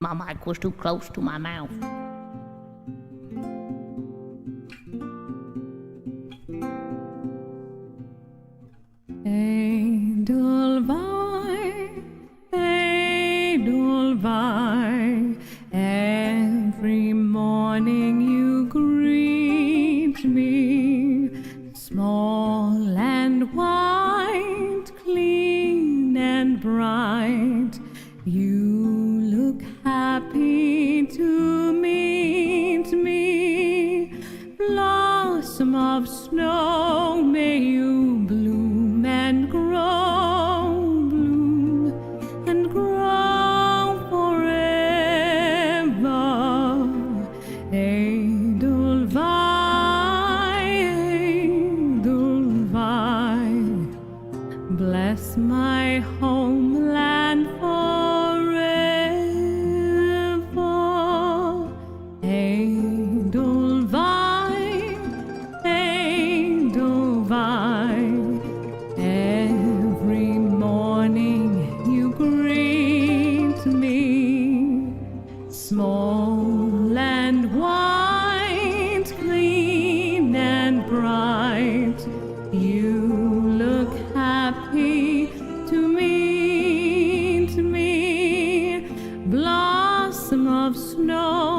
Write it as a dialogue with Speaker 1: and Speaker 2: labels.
Speaker 1: My mic was too close to my mouth.
Speaker 2: Edelweiss, every morning you greet me, small and white, clean and bright. You look happy to meet me, blossom of snow, may you bloom and grow, bloom and grow forever. Edelweiss, Edelweiss, bless my homeland forever. Edelweiss, Edelweiss, every morning you greet me, small and white, clean and bright. You look happy to meet me, blossom of snow,